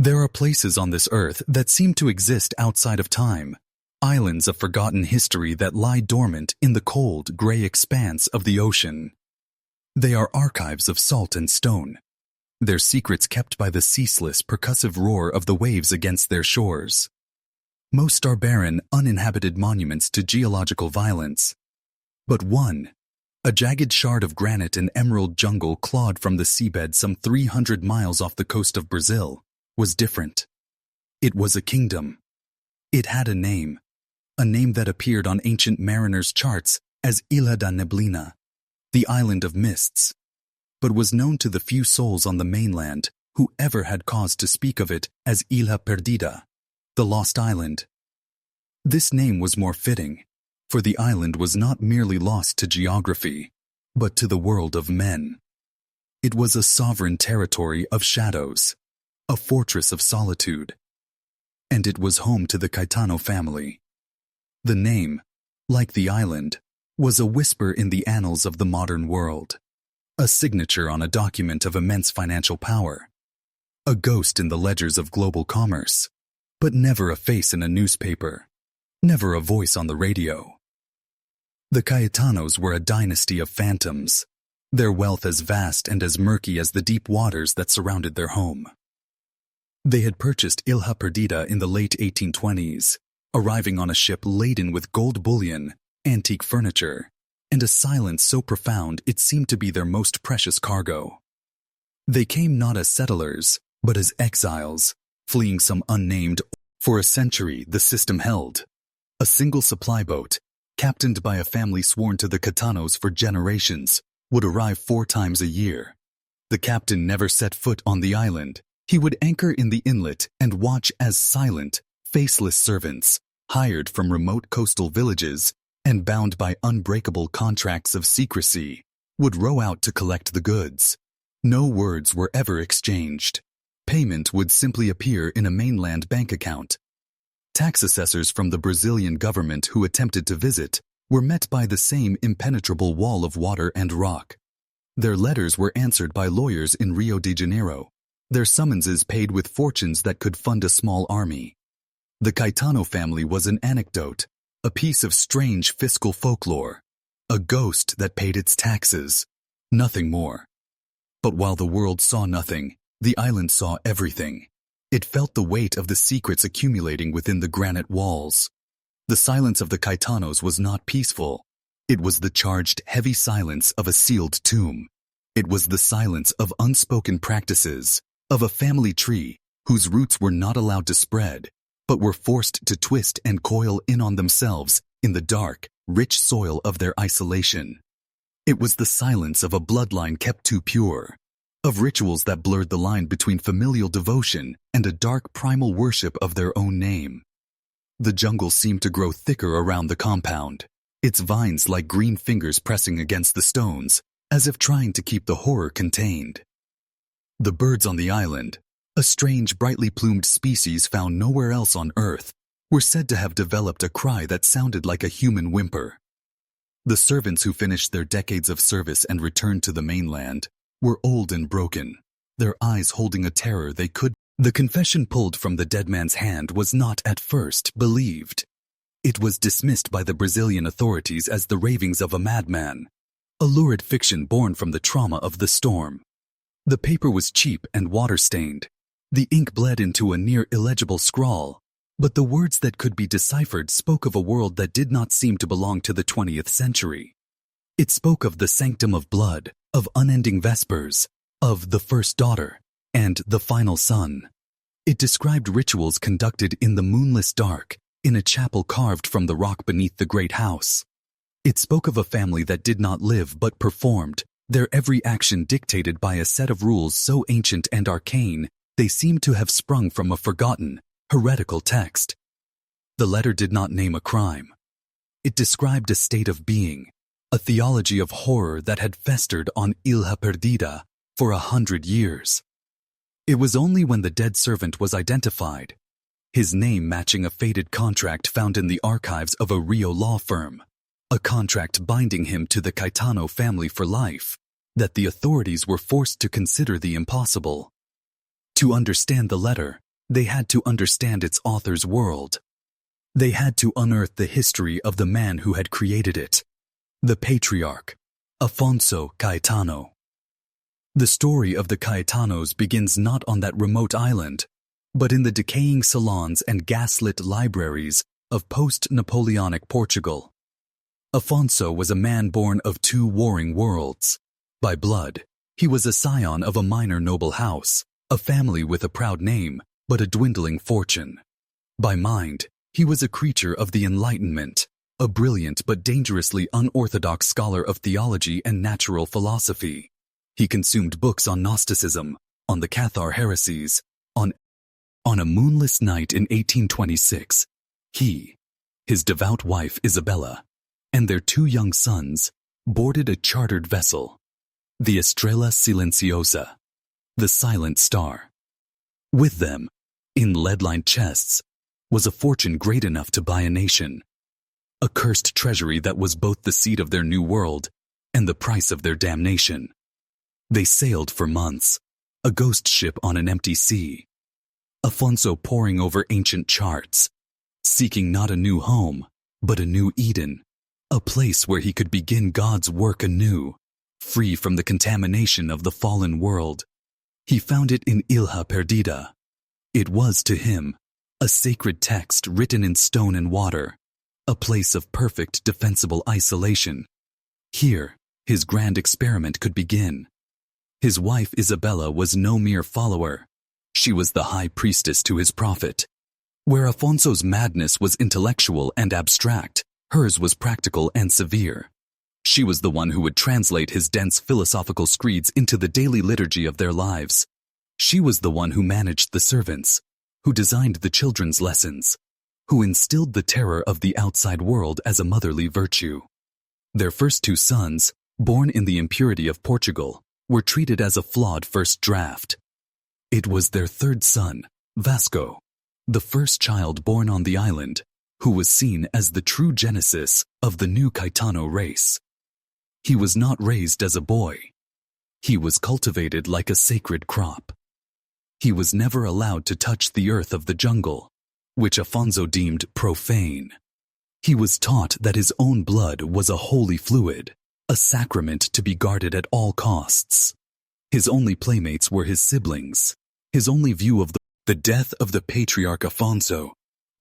There are places on this earth that seem to exist outside of time, islands of forgotten history that lie dormant in the cold, gray expanse of the ocean. They are archives of salt and stone, their secrets kept by the ceaseless, percussive roar of the waves against their shores. Most are barren, uninhabited monuments to geological violence. But one, a jagged shard of granite and emerald jungle clawed from the seabed some 300 miles off the coast of Brazil, was different. It was a kingdom. It had a name that appeared on ancient mariners' charts as Ilha da Neblina, the island of mists, but was known to the few souls on the mainland who ever had cause to speak of it as Ilha Perdida, the lost island. This name was more fitting, for the island was not merely lost to geography, but to the world of men. It was a sovereign territory of shadows, a fortress of solitude, and it was home to the Caetano family. The name, like the island, was a whisper in the annals of the modern world, a signature on a document of immense financial power, a ghost in the ledgers of global commerce, but never a face in a newspaper, never a voice on the radio. The Caetanos were a dynasty of phantoms, their wealth as vast and as murky as the deep waters that surrounded their home. They had purchased Ilha Perdida in the late 1820s, arriving on a ship laden with gold bullion, antique furniture, and a silence so profound it seemed to be their most precious cargo. They came not as settlers, but as exiles, fleeing some unnamed. For a century the system held. A single supply boat, captained by a family sworn to the Caetanos for generations, would arrive 4 times a year. The captain never set foot on the island. He would anchor in the inlet and watch as silent, faceless servants, hired from remote coastal villages and bound by unbreakable contracts of secrecy, would row out to collect the goods. No words were ever exchanged. Payment would simply appear in a mainland bank account. Tax assessors from the Brazilian government who attempted to visit were met by the same impenetrable wall of water and rock. Their letters were answered by lawyers in Rio de Janeiro, their summonses paid with fortunes that could fund a small army. The Caetano family was an anecdote, a piece of strange fiscal folklore, a ghost that paid its taxes, nothing more. But while the world saw nothing, the island saw everything. It felt the weight of the secrets accumulating within the granite walls. The silence of the Caetanos was not peaceful. It was the charged, heavy silence of a sealed tomb. It was the silence of unspoken practices, of a family tree whose roots were not allowed to spread, but were forced to twist and coil in on themselves in the dark, rich soil of their isolation. It was the silence of a bloodline kept too pure, of rituals that blurred the line between familial devotion and a dark primal worship of their own name. The jungle seemed to grow thicker around the compound, its vines like green fingers pressing against the stones, as if trying to keep the horror contained. The birds on the island, a strange brightly plumed species found nowhere else on Earth, were said to have developed a cry that sounded like a human whimper. The servants who finished their decades of service and returned to the mainland were old and broken, their eyes holding a terror they could. The confession pulled from the dead man's hand was not at first believed. It was dismissed by the Brazilian authorities as the ravings of a madman, a lurid fiction born from the trauma of the storm. The paper was cheap and water-stained. The ink bled into a near illegible scrawl, but the words that could be deciphered spoke of a world that did not seem to belong to the 20th century. It spoke of the sanctum of blood, of unending vespers, of the first daughter, and the final son. It described rituals conducted in the moonless dark, in a chapel carved from the rock beneath the great house. It spoke of a family that did not live but performed, their every action dictated by a set of rules so ancient and arcane they seemed to have sprung from a forgotten, heretical text. The letter did not name a crime. It described a state of being, a theology of horror that had festered on Ilha Perdida for 100 years. It was only when the dead servant was identified, his name matching a faded contract found in the archives of a Rio law firm, a contract binding him to the Caetano family for life, that the authorities were forced to consider the impossible. To understand the letter, They had to understand its author's world. They had to unearth the history of the man who had created it, the patriarch, Afonso Caetano. The story of the Caetanos begins not on that remote island, but in the decaying salons and gaslit libraries of post-Napoleonic Portugal. Afonso was a man born of two warring worlds. By blood, he was a scion of a minor noble house, a family with a proud name, but a dwindling fortune. By mind, he was a creature of the Enlightenment, a brilliant but dangerously unorthodox scholar of theology and natural philosophy. He consumed books on Gnosticism, on the Cathar heresies. On a moonless night in 1826, he, his devout wife Isabella, and their two young sons boarded a chartered vessel, the Estrella Silenciosa, the Silent Star. With them, in lead-lined chests, was a fortune great enough to buy a nation, a cursed treasury that was both the seed of their new world and the price of their damnation. They sailed for months, a ghost ship on an empty sea, Afonso poring over ancient charts, seeking not a new home, but a new Eden, a place where he could begin God's work anew, free from the contamination of the fallen world. He found it in Ilha Perdida. It was to him a sacred text written in stone and water, a place of perfect defensible isolation. Here, his grand experiment could begin. His wife Isabella was no mere follower. She was the high priestess to his prophet. Where Afonso's madness was intellectual and abstract, hers was practical and severe. She was the one who would translate his dense philosophical screeds into the daily liturgy of their lives. She was the one who managed the servants, who designed the children's lessons, who instilled the terror of the outside world as a motherly virtue. Their first two sons, born in the impurity of Portugal, were treated as a flawed first draft. It was their third son, Vasco, the first child born on the island, who was seen as the true genesis of the new Caetano race. He was not raised as a boy. He was cultivated like a sacred crop. He was never allowed to touch the earth of the jungle, which Afonso deemed profane. He was taught that his own blood was a holy fluid, a sacrament to be guarded at all costs. His only playmates were his siblings. His only view of the death of the patriarch Afonso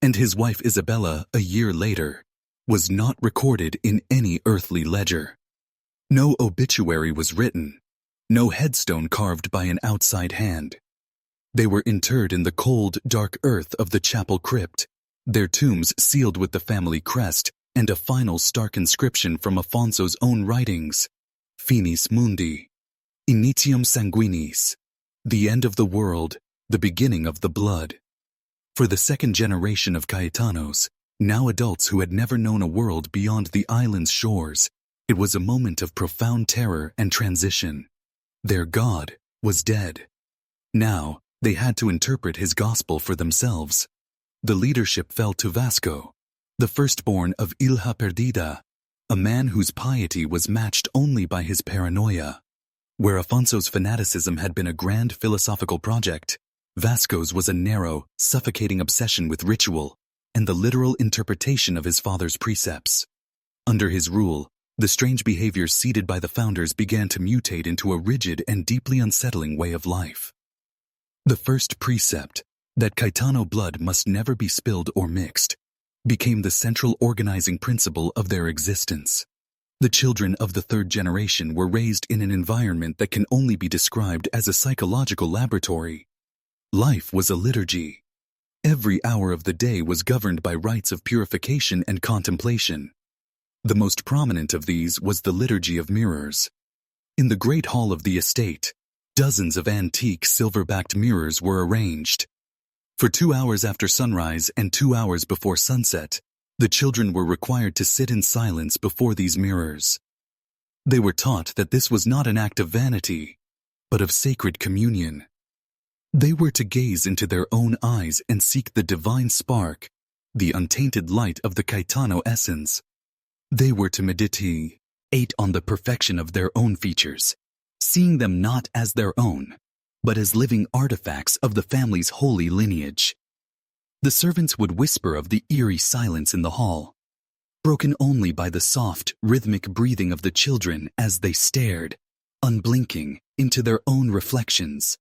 and his wife Isabella a year later was not recorded in any earthly ledger. No obituary was written, no headstone carved by an outside hand. They were interred in the cold, dark earth of the chapel crypt, their tombs sealed with the family crest and a final stark inscription from Afonso's own writings, Finis Mundi, Initium Sanguinis, the end of the world, the beginning of the blood. For the second generation of Caetanos, now adults who had never known a world beyond the island's shores, it was a moment of profound terror and transition. Their God was dead. Now, they had to interpret his gospel for themselves. The leadership fell to Vasco, the firstborn of Ilha Perdida, a man whose piety was matched only by his paranoia. Where Afonso's fanaticism had been a grand philosophical project, Vasco's was a narrow, suffocating obsession with ritual and the literal interpretation of his father's precepts. Under his rule, the strange behaviors seeded by the founders began to mutate into a rigid and deeply unsettling way of life. The first precept, that Caetano blood must never be spilled or mixed, became the central organizing principle of their existence. The children of the third generation were raised in an environment that can only be described as a psychological laboratory. Life was a liturgy. Every hour of the day was governed by rites of purification and contemplation. The most prominent of these was the liturgy of mirrors. In the great hall of the estate, dozens of antique silver-backed mirrors were arranged. For 2 hours after sunrise and 2 hours before sunset, the children were required to sit in silence before these mirrors. They were taught that this was not an act of vanity, but of sacred communion. They were to gaze into their own eyes and seek the divine spark, the untainted light of the Caetano essence. They were to meditate on the perfection of their own features, seeing them not as their own, but as living artifacts of the family's holy lineage. The servants would whisper of the eerie silence in the hall, broken only by the soft, rhythmic breathing of the children as they stared, unblinking, into their own reflections,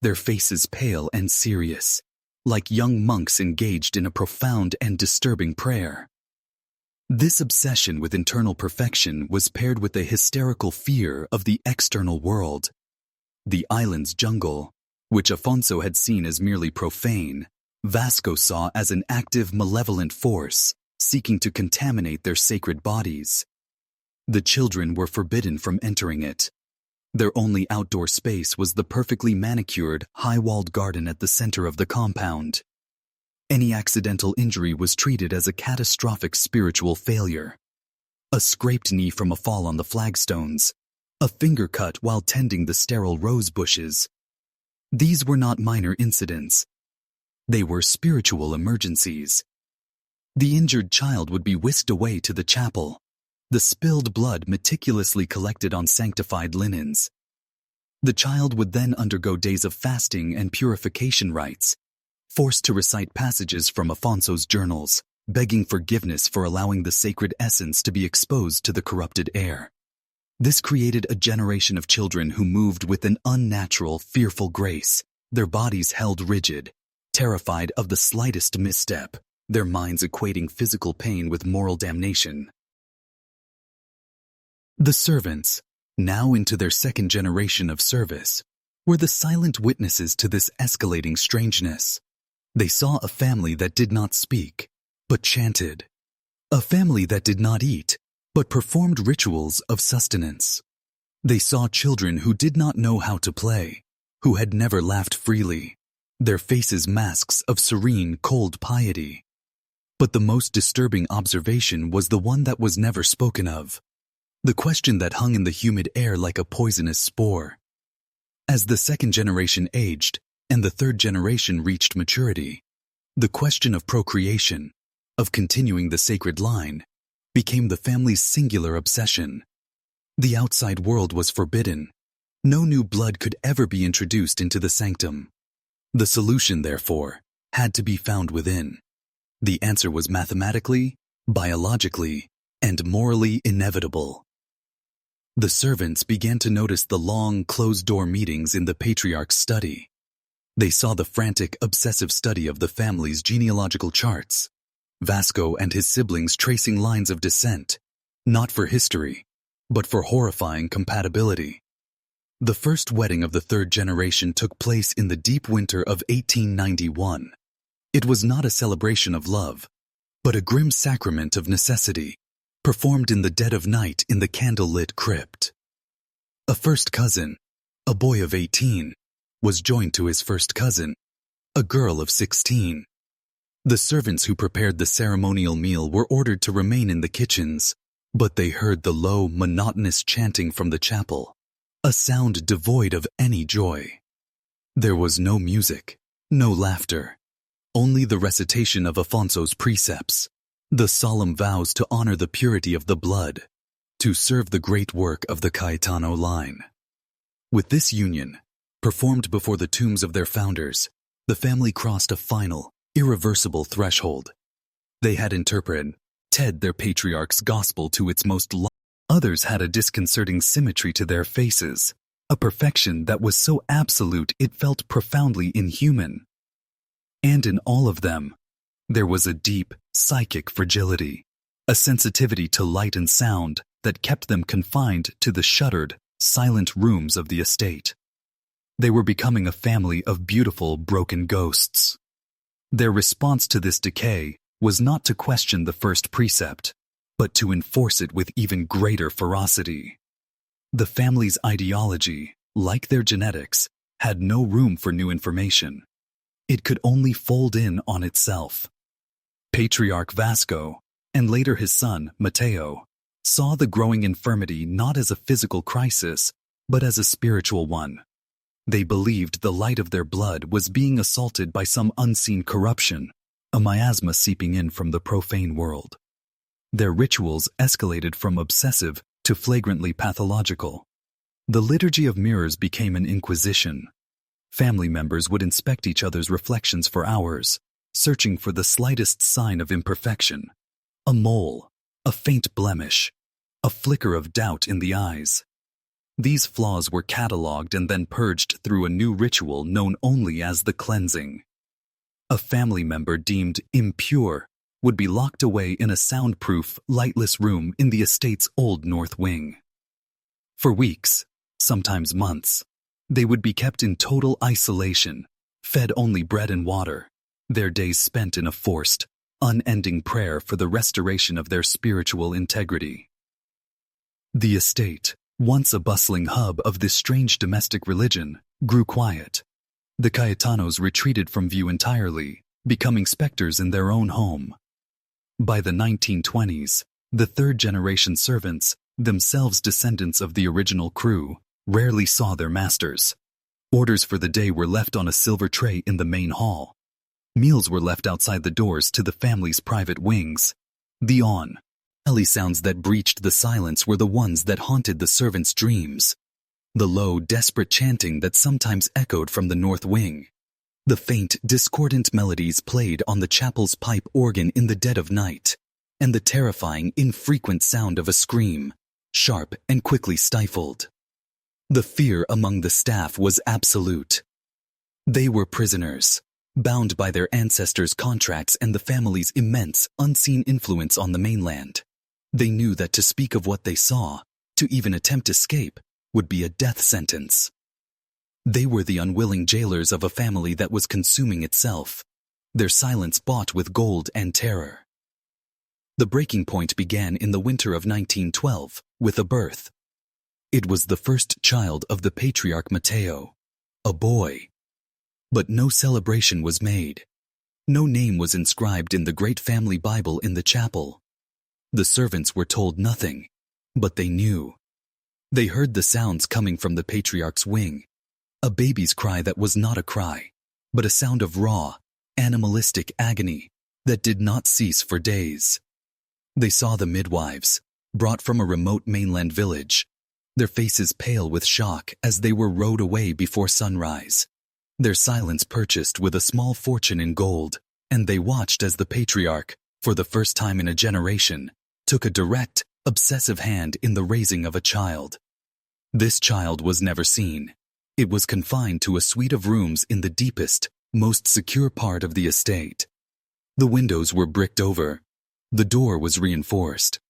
their faces pale and serious, like young monks engaged in a profound and disturbing prayer. This obsession with internal perfection was paired with a hysterical fear of the external world. The island's jungle, which Afonso had seen as merely profane, Vasco saw as an active, malevolent force, seeking to contaminate their sacred bodies. The children were forbidden from entering it. Their only outdoor space was the perfectly manicured, high-walled garden at the center of the compound. Any accidental injury was treated as a catastrophic spiritual failure. A scraped knee from a fall on the flagstones, a finger cut while tending the sterile rose bushes. These were not minor incidents. They were spiritual emergencies. The injured child would be whisked away to the chapel, the spilled blood meticulously collected on sanctified linens. The child would then undergo days of fasting and purification rites, forced to recite passages from Afonso's journals, begging forgiveness for allowing the sacred essence to be exposed to the corrupted air. This created a generation of children who moved with an unnatural, fearful grace, their bodies held rigid, terrified of the slightest misstep, their minds equating physical pain with moral damnation. The servants, now into their second generation of service, were the silent witnesses to this escalating strangeness. They saw a family that did not speak, but chanted. A family that did not eat, but performed rituals of sustenance. They saw children who did not know how to play, who had never laughed freely, their faces masks of serene, cold piety. But the most disturbing observation was the one that was never spoken of, the question that hung in the humid air like a poisonous spore. As the second generation aged, and the third generation reached maturity, the question of procreation, of continuing the sacred line, became the family's singular obsession. The outside world was forbidden. No new blood could ever be introduced into the sanctum. The solution, therefore, had to be found within. The answer was mathematically, biologically, and morally inevitable. The servants began to notice the long, closed-door meetings in the patriarch's study. They saw the frantic, obsessive study of the family's genealogical charts, Vasco and his siblings tracing lines of descent, not for history, but for horrifying compatibility. The first wedding of the third generation took place in the deep winter of 1891. It was not a celebration of love, but a grim sacrament of necessity, performed in the dead of night in the candle-lit crypt. A first cousin, a boy of 18, was joined to his first cousin, a girl of 16. The servants who prepared the ceremonial meal were ordered to remain in the kitchens, but they heard the low, monotonous chanting from the chapel, a sound devoid of any joy. There was no music, no laughter, only the recitation of Afonso's precepts, the solemn vows to honor the purity of the blood, to serve the great work of the Caetano line. With this union, performed before the tombs of their founders, the family crossed a final, irreversible threshold. They had interpreted their patriarch's gospel to its most Others had a disconcerting symmetry to their faces, a perfection that was so absolute it felt profoundly inhuman. And in all of them, there was a deep, psychic fragility, a sensitivity to light and sound that kept them confined to the shuttered, silent rooms of the estate. They were becoming a family of beautiful, broken ghosts. Their response to this decay was not to question the first precept, but to enforce it with even greater ferocity. The family's ideology, like their genetics, had no room for new information. It could only fold in on itself. Patriarch Vasco, and later his son, Mateo, saw the growing infirmity not as a physical crisis, but as a spiritual one. They believed the light of their blood was being assaulted by some unseen corruption, a miasma seeping in from the profane world. Their rituals escalated from obsessive to flagrantly pathological. The liturgy of mirrors became an inquisition. Family members would inspect each other's reflections for hours, searching for the slightest sign of imperfection. A mole, a faint blemish, a flicker of doubt in the eyes. These flaws were catalogued and then purged through a new ritual known only as the cleansing. A family member deemed impure would be locked away in a soundproof, lightless room in the estate's old north wing. For weeks, sometimes months, they would be kept in total isolation, fed only bread and water, their days spent in a forced, unending prayer for the restoration of their spiritual integrity. The estate, once a bustling hub of this strange domestic religion, grew quiet. The Caetanos retreated from view entirely, becoming specters in their own home. By the 1920s, the third-generation servants, themselves descendants of the original crew, rarely saw their masters. Orders for the day were left on a silver tray in the main hall. Meals were left outside the doors to the family's private wings. The unholy sounds that breached the silence were the ones that haunted the servants' dreams. The low, desperate chanting that sometimes echoed from the north wing. The faint, discordant melodies played on the chapel's pipe organ in the dead of night. And the terrifying, infrequent sound of a scream, sharp and quickly stifled. The fear among the staff was absolute. They were prisoners, bound by their ancestors' contracts and the family's immense, unseen influence on the mainland. They knew that to speak of what they saw, to even attempt escape, would be a death sentence. They were the unwilling jailers of a family that was consuming itself, their silence bought with gold and terror. The breaking point began in the winter of 1912, with a birth. It was the first child of the patriarch Matteo, a boy. But no celebration was made. No name was inscribed in the great family Bible in the chapel. The servants were told nothing, but they knew. They heard the sounds coming from the patriarch's wing, a baby's cry that was not a cry, but a sound of raw, animalistic agony that did not cease for days. They saw the midwives, brought from a remote mainland village, their faces pale with shock as they were rowed away before sunrise, their silence purchased with a small fortune in gold, and they watched as the patriarch, for the first time in a generation, took a direct, obsessive hand in the raising of a child. This child was never seen. It was confined to a suite of rooms in the deepest, most secure part of the estate. The windows were bricked over. The door was reinforced.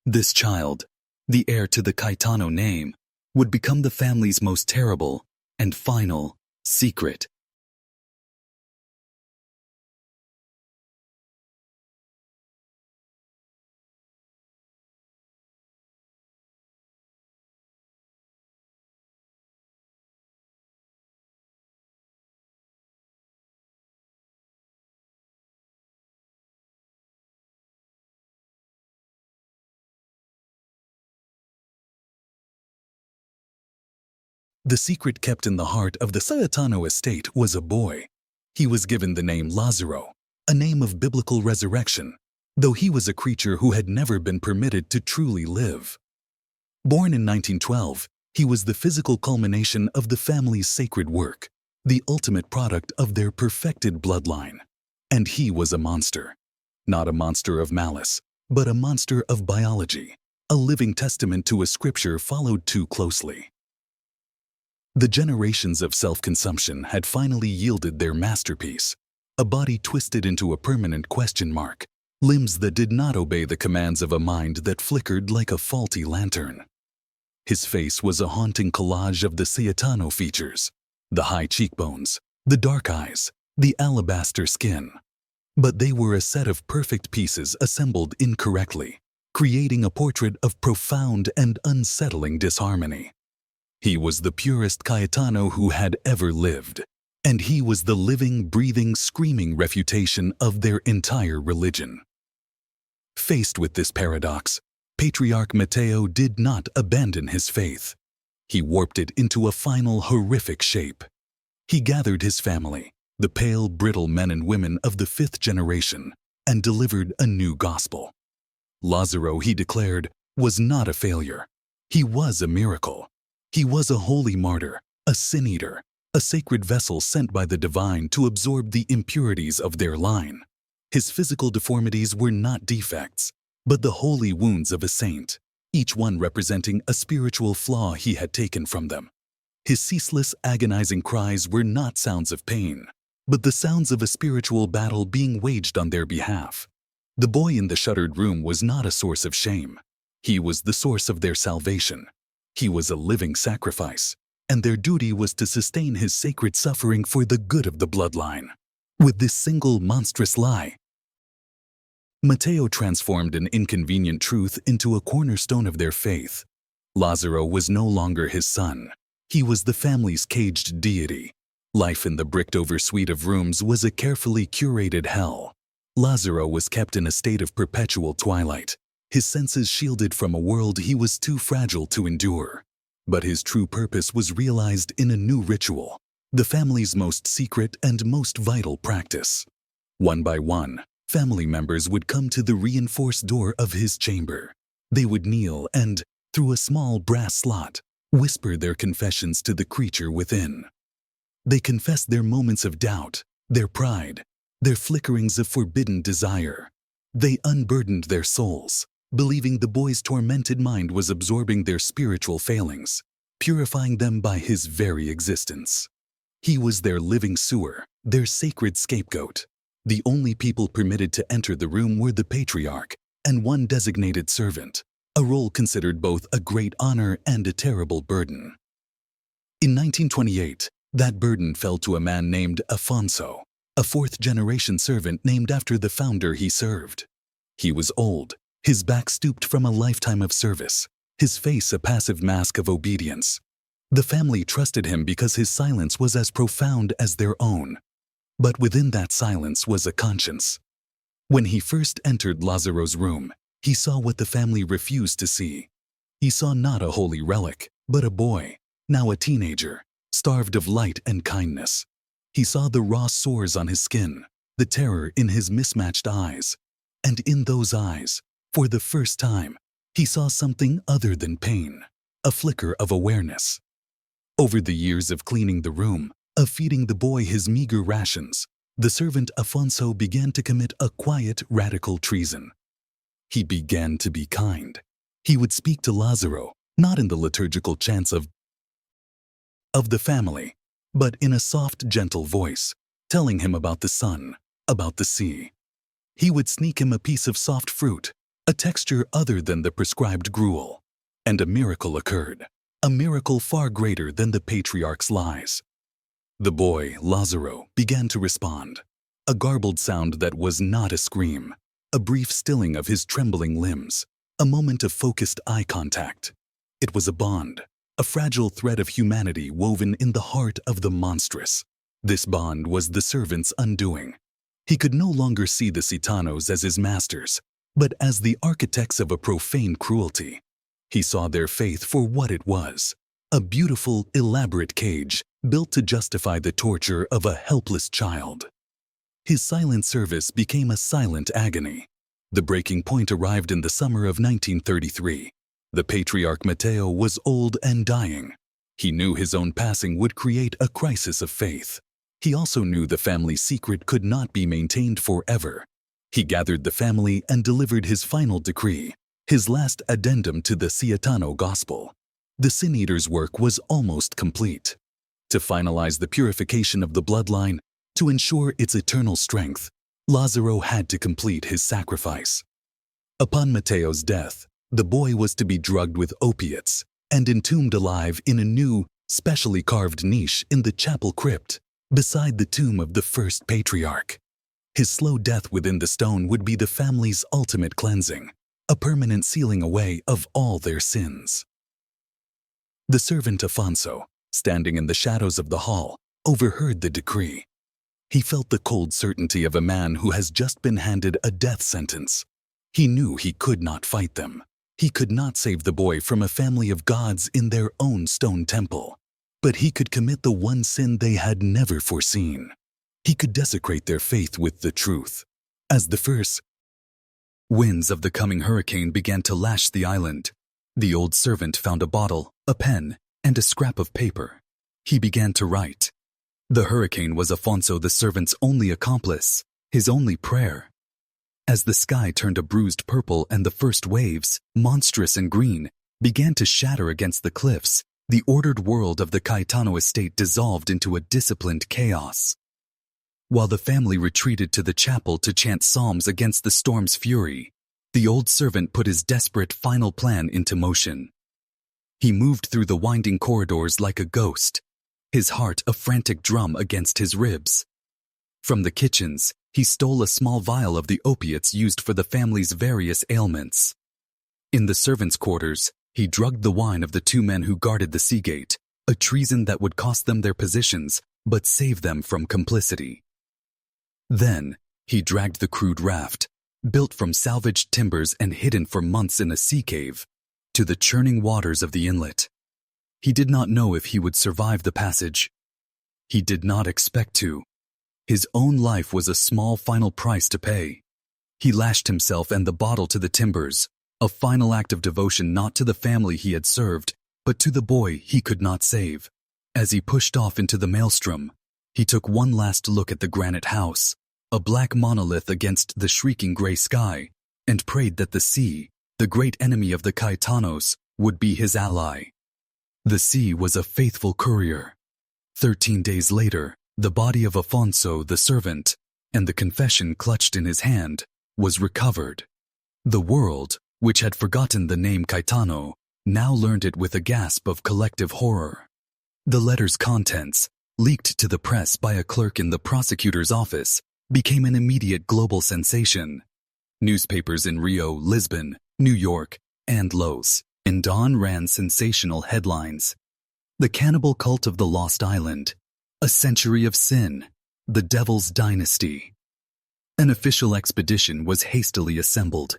This child, the heir to the Caetano name, would become the family's most terrible and final secret. The secret kept in the heart of the Caetano estate was a boy. He was given the name Lazzaro, a name of biblical resurrection, though he was a creature who had never been permitted to truly live. Born in 1912, he was the physical culmination of the family's sacred work, the ultimate product of their perfected bloodline. And he was a monster. Not a monster of malice, but a monster of biology, a living testament to a scripture followed too closely. The generations of self-consumption had finally yielded their masterpiece, a body twisted into a permanent question mark, limbs that did not obey the commands of a mind that flickered like a faulty lantern. His face was a haunting collage of the Caetano features, the high cheekbones, the dark eyes, the alabaster skin. But they were a set of perfect pieces assembled incorrectly, creating a portrait of profound and unsettling disharmony. He was the purest Caetano who had ever lived, and he was the living, breathing, screaming refutation of their entire religion. Faced with this paradox, Patriarch Matteo did not abandon his faith. He warped it into a final horrific shape. He gathered his family, the pale, brittle men and women of the fifth generation, and delivered a new gospel. Lazzaro, he declared, was not a failure. He was a miracle. He was a holy martyr, a sin-eater, a sacred vessel sent by the divine to absorb the impurities of their line. His physical deformities were not defects, but the holy wounds of a saint, each one representing a spiritual flaw he had taken from them. His ceaseless, agonizing cries were not sounds of pain, but the sounds of a spiritual battle being waged on their behalf. The boy in the shuttered room was not a source of shame. He was the source of their salvation. He was a living sacrifice, and their duty was to sustain his sacred suffering for the good of the bloodline. With this single monstrous lie, Matteo transformed an inconvenient truth into a cornerstone of their faith. Lazzaro was no longer his son. He was the family's caged deity. Life in the bricked-over suite of rooms was a carefully curated hell. Lazzaro was kept in a state of perpetual twilight, his senses shielded from a world he was too fragile to endure. But his true purpose was realized in a new ritual, the family's most secret and most vital practice. One by one, family members would come to the reinforced door of his chamber. They would kneel and, through a small brass slot, whisper their confessions to the creature within. They confessed their moments of doubt, their pride, their flickerings of forbidden desire. They unburdened their souls, believing the boy's tormented mind was absorbing their spiritual failings, purifying them by his very existence. He was their living sewer, their sacred scapegoat. The only people permitted to enter the room were the patriarch and one designated servant, a role considered both a great honor and a terrible burden. In 1928, that burden fell to a man named Afonso, a fourth-generation servant named after the founder he served. He was old, his back stooped from a lifetime of service, his face a passive mask of obedience. The family trusted him because his silence was as profound as their own. But within that silence was a conscience. When he first entered Lazzaro's room, he saw what the family refused to see. He saw not a holy relic, but a boy, now a teenager, starved of light and kindness. He saw the raw sores on his skin, the terror in his mismatched eyes. And in those eyes, for the first time, he saw something other than pain, a flicker of awareness. Over the years of cleaning the room, of feeding the boy his meager rations, the servant Afonso began to commit a quiet, radical treason. He began to be kind. He would speak to Lazzaro, not in the liturgical chants of the family, but in a soft, gentle voice, telling him about the sun, about the sea. He would sneak him a piece of soft fruit, a texture other than the prescribed gruel. And a miracle occurred, a miracle far greater than the patriarch's lies. The boy, Lazzaro, began to respond, a garbled sound that was not a scream, a brief stilling of his trembling limbs, a moment of focused eye contact. It was a bond, a fragile thread of humanity woven in the heart of the monstrous. This bond was the servant's undoing. He could no longer see the Caetanos as his masters, but as the architects of a profane cruelty. He saw their faith for what it was, a beautiful, elaborate cage built to justify the torture of a helpless child. His silent service became a silent agony. The breaking point arrived in the summer of 1933. The patriarch Matteo was old and dying. He knew his own passing would create a crisis of faith. He also knew the family's secret could not be maintained forever. He gathered the family and delivered his final decree, his last addendum to the Caetano gospel. The Sin Eater's work was almost complete. To finalize the purification of the bloodline, to ensure its eternal strength, Lazzaro had to complete his sacrifice. Upon Matteo's death, the boy was to be drugged with opiates and entombed alive in a new, specially carved niche in the chapel crypt, beside the tomb of the first patriarch. His slow death within the stone would be the family's ultimate cleansing, a permanent sealing away of all their sins. The servant Afonso, standing in the shadows of the hall, overheard the decree. He felt the cold certainty of a man who has just been handed a death sentence. He knew he could not fight them. He could not save the boy from a family of gods in their own stone temple. But he could commit the one sin they had never foreseen. He could desecrate their faith with the truth. As the first winds of the coming hurricane began to lash the island, the old servant found a bottle, a pen, and a scrap of paper. He began to write, The hurricane was Afonso the servant's only accomplice, his only prayer. As the sky turned a bruised purple and the first waves, monstrous and green, began to shatter against the cliffs, the ordered world of the Caetano estate dissolved into a disciplined chaos. While the family retreated to the chapel to chant psalms against the storm's fury, the old servant put his desperate final plan into motion. He moved through the winding corridors like a ghost, his heart a frantic drum against his ribs. From the kitchens, he stole a small vial of the opiates used for the family's various ailments. In the servants' quarters, he drugged the wine of the two men who guarded the sea gate, a treason that would cost them their positions but save them from complicity. Then, he dragged the crude raft, built from salvaged timbers and hidden for months in a sea cave, to the churning waters of the inlet. He did not know if he would survive the passage. He did not expect to. His own life was a small final price to pay. He lashed himself and the bottle to the timbers, a final act of devotion not to the family he had served, but to the boy he could not save. As he pushed off into the maelstrom, he took one last look at the granite house, a black monolith against the shrieking gray sky, and prayed that the sea, the great enemy of the Caetanos, would be his ally. The sea was a faithful courier. 13 days later, the body of Afonso, the servant, and the confession clutched in his hand, was recovered. The world, which had forgotten the name Caetano, now learned it with a gasp of collective horror. The letter's contents, leaked to the press by a clerk in the prosecutor's office, became an immediate global sensation. Newspapers in Rio, Lisbon, New York, and Los Angeles ran sensational headlines. The cannibal cult of the Lost Island, a century of sin, the Devil's Dynasty. An official expedition was hastily assembled,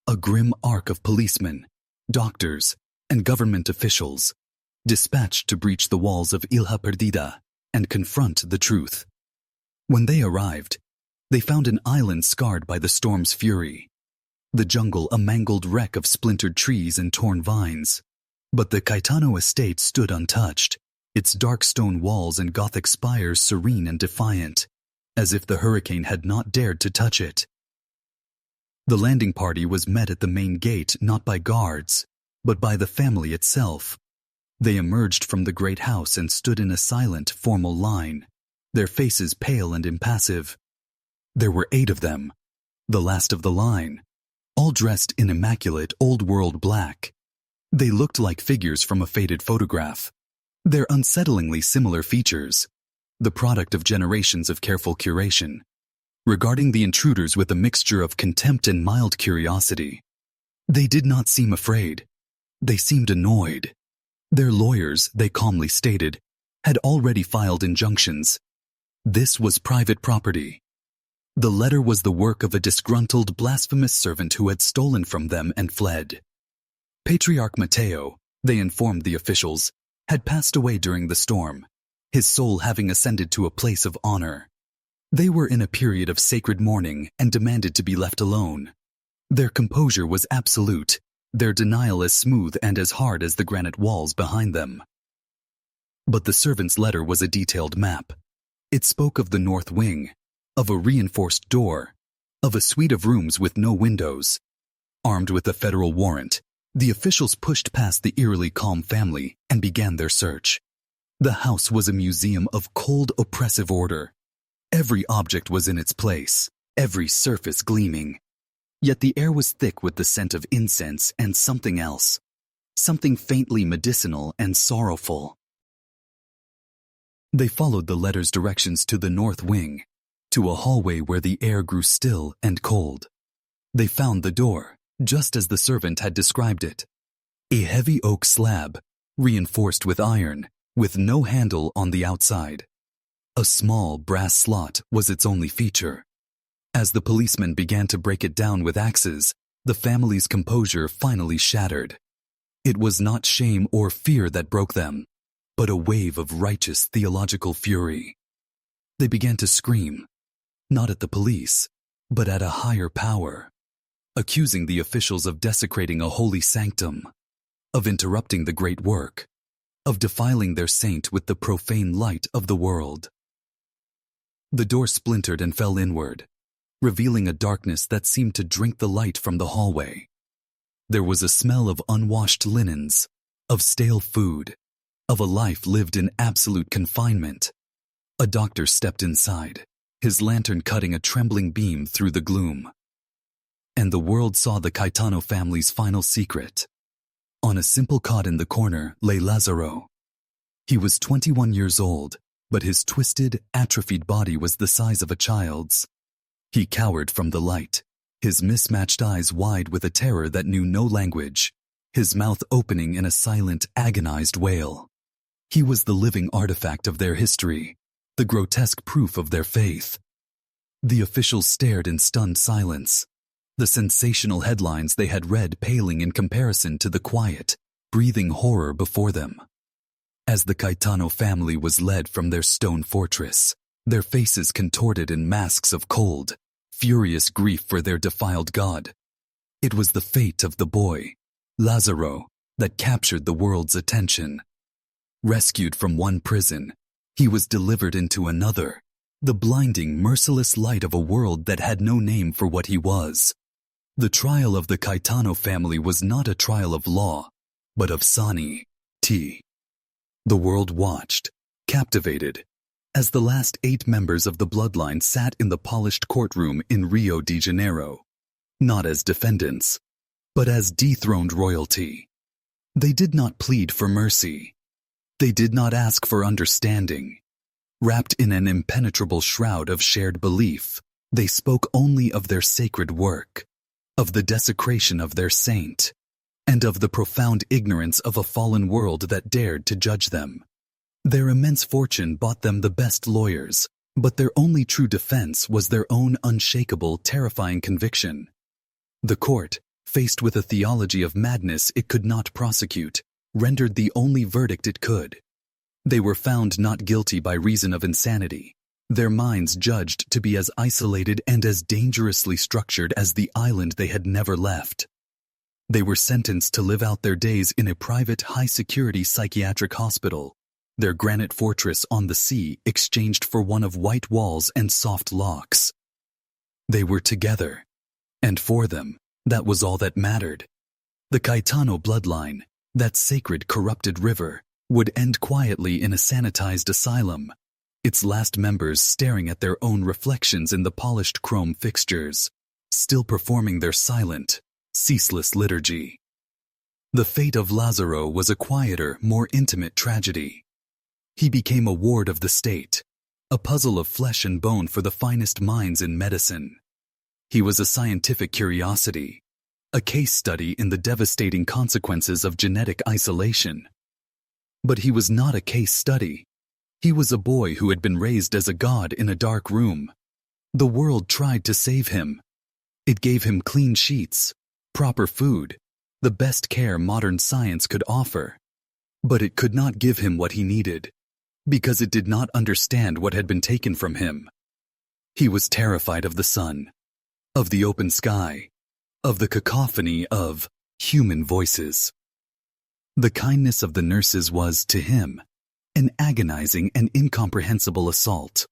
a grim arc of policemen, doctors, and government officials, dispatched to breach the walls of Ilha Perdida and confront the truth. When they arrived, they found an island scarred by the storm's fury, the jungle a mangled wreck of splintered trees and torn vines. But the Caetano estate stood untouched, its dark stone walls and Gothic spires serene and defiant, as if the hurricane had not dared to touch it. The landing party was met at the main gate not by guards, but by the family itself. They emerged from the great house and stood in a silent, formal line, their faces pale and impassive. There were 8 of them, the last of the line, all dressed in immaculate old-world black. They looked like figures from a faded photograph. Their unsettlingly similar features, the product of generations of careful curation, regarding the intruders with a mixture of contempt and mild curiosity. They did not seem afraid. They seemed annoyed. Their lawyers, they calmly stated, had already filed injunctions. This was private property. The letter was the work of a disgruntled, blasphemous servant who had stolen from them and fled. Patriarch Matteo, they informed the officials, had passed away during the storm, his soul having ascended to a place of honor. They were in a period of sacred mourning and demanded to be left alone. Their composure was absolute, their denial as smooth and as hard as the granite walls behind them. But the servant's letter was a detailed map. It spoke of the north wing, of a reinforced door, of a suite of rooms with no windows. Armed with a federal warrant, the officials pushed past the eerily calm family and began their search. The house was a museum of cold, oppressive order. Every object was in its place, every surface gleaming. Yet the air was thick with the scent of incense and something else, something faintly medicinal and sorrowful. They followed the letter's directions to the north wing, to a hallway where the air grew still and cold. They found the door, just as the servant had described it. A heavy oak slab, reinforced with iron, with no handle on the outside. A small brass slot was its only feature. As the policemen began to break it down with axes, the family's composure finally shattered. It was not shame or fear that broke them, but a wave of righteous theological fury. They began to scream, not at the police, but at a higher power, accusing the officials of desecrating a holy sanctum, of interrupting the great work, of defiling their saint with the profane light of the world. The door splintered and fell inward, revealing a darkness that seemed to drink the light from the hallway. There was a smell of unwashed linens, of stale food, of a life lived in absolute confinement. A doctor stepped inside, his lantern cutting a trembling beam through the gloom. And the world saw the Caetano family's final secret. On a simple cot in the corner lay Lazzaro. He was 21 years old, but his twisted, atrophied body was the size of a child's. He cowered from the light, his mismatched eyes wide with a terror that knew no language, his mouth opening in a silent, agonized wail. He was the living artifact of their history, the grotesque proof of their faith. The officials stared in stunned silence, the sensational headlines they had read paling in comparison to the quiet, breathing horror before them. As the Caetano family was led from their stone fortress, their faces contorted in masks of cold, furious grief for their defiled god. It was the fate of the boy, Lazzaro, that captured the world's attention. Rescued from one prison, he was delivered into another, the blinding, merciless light of a world that had no name for what he was. The trial of the Caetano family was not a trial of law, but of sanity. The world watched, captivated, as the last 8 members of the bloodline sat in the polished courtroom in Rio de Janeiro, not as defendants, but as dethroned royalty. They did not plead for mercy. They did not ask for understanding. Wrapped in an impenetrable shroud of shared belief, they spoke only of their sacred work, of the desecration of their saint, and of the profound ignorance of a fallen world that dared to judge them. Their immense fortune bought them the best lawyers, but their only true defense was their own unshakable, terrifying conviction. The court, faced with a theology of madness it could not prosecute, rendered the only verdict it could. They were found not guilty by reason of insanity, their minds judged to be as isolated and as dangerously structured as the island they had never left. They were sentenced to live out their days in a private, high-security psychiatric hospital, their granite fortress on the sea exchanged for one of white walls and soft locks. They were together, and for them, that was all that mattered. The Caetano bloodline, that sacred, corrupted river, would end quietly in a sanitized asylum, its last members staring at their own reflections in the polished chrome fixtures, still performing their silent, ceaseless liturgy. The fate of Lazzaro was a quieter, more intimate tragedy. He became a ward of the state, a puzzle of flesh and bone for the finest minds in medicine. He was a scientific curiosity, a case study in the devastating consequences of genetic isolation. But he was not a case study. He was a boy who had been raised as a god in a dark room. The world tried to save him. It gave him clean sheets, proper food, the best care modern science could offer. But it could not give him what he needed, because it did not understand what had been taken from him. He was terrified of the sun, of the open sky, of the cacophony of human voices. The kindness of the nurses was, to him, an agonizing and incomprehensible assault.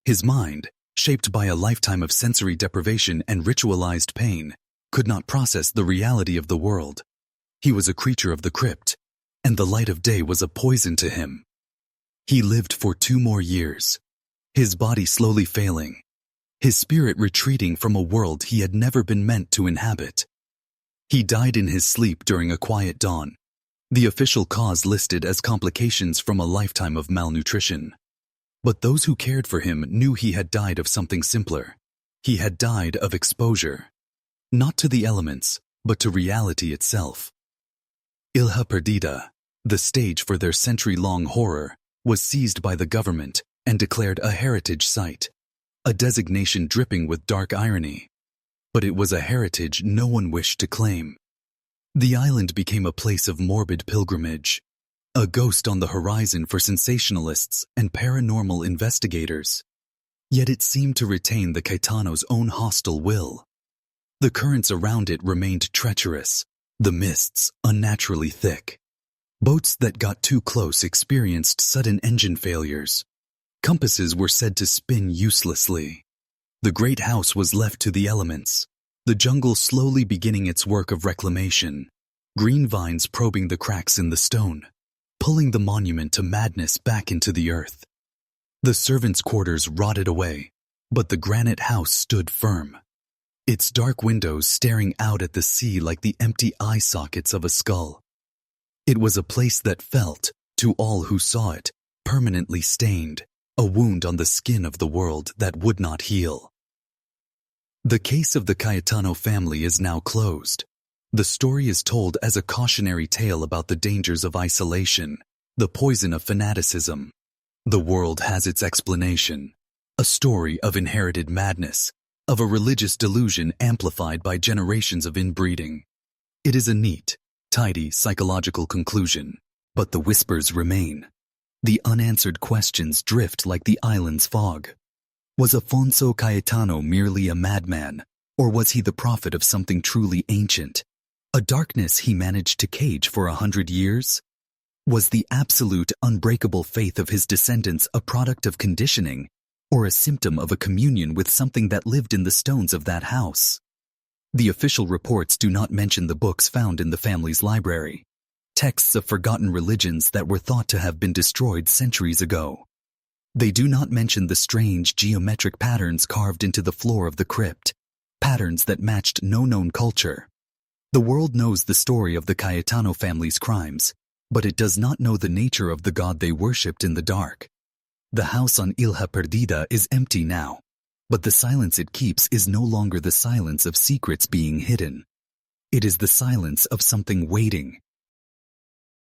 His mind, shaped by a lifetime of sensory deprivation and ritualized pain, could not process the reality of the world. He was a creature of the crypt, and the light of day was a poison to him. He lived for 2 more years, his body slowly failing, his spirit retreating from a world he had never been meant to inhabit. He died in his sleep during a quiet dawn, the official cause listed as complications from a lifetime of malnutrition. But those who cared for him knew he had died of something simpler. He had died of exposure, not to the elements, but to reality itself. Ilha Perdida, the stage for their century-long horror, was seized by the government and declared a heritage site, a designation dripping with dark irony. But it was a heritage no one wished to claim. The island became a place of morbid pilgrimage, a ghost on the horizon for sensationalists and paranormal investigators. Yet it seemed to retain the Caetano's own hostile will. The currents around it remained treacherous, the mists unnaturally thick. Boats that got too close experienced sudden engine failures. Compasses were said to spin uselessly. The great house was left to the elements, the jungle slowly beginning its work of reclamation, green vines probing the cracks in the stone, pulling the monument to madness back into the earth. The servants' quarters rotted away, but the granite house stood firm, its dark windows staring out at the sea like the empty eye sockets of a skull. It was a place that felt, to all who saw it, permanently stained, a wound on the skin of the world that would not heal. The case of the Caetano family is now closed. The story is told as a cautionary tale about the dangers of isolation, the poison of fanaticism. The world has its explanation, a story of inherited madness, of a religious delusion amplified by generations of inbreeding. It is a neat, tidy psychological conclusion, but the whispers remain. The unanswered questions drift like the island's fog. Was Afonso Caetano merely a madman, or was he the prophet of something truly ancient? A darkness he managed to cage for 100 years? Was the absolute, unbreakable faith of his descendants a product of conditioning, or a symptom of a communion with something that lived in the stones of that house? The official reports do not mention the books found in the family's library, texts of forgotten religions that were thought to have been destroyed centuries ago. They do not mention the strange geometric patterns carved into the floor of the crypt, patterns that matched no known culture. The world knows the story of the Caetano family's crimes, but it does not know the nature of the god they worshipped in the dark. The house on Ilha Perdida is empty now, but the silence it keeps is no longer the silence of secrets being hidden. It is the silence of something waiting,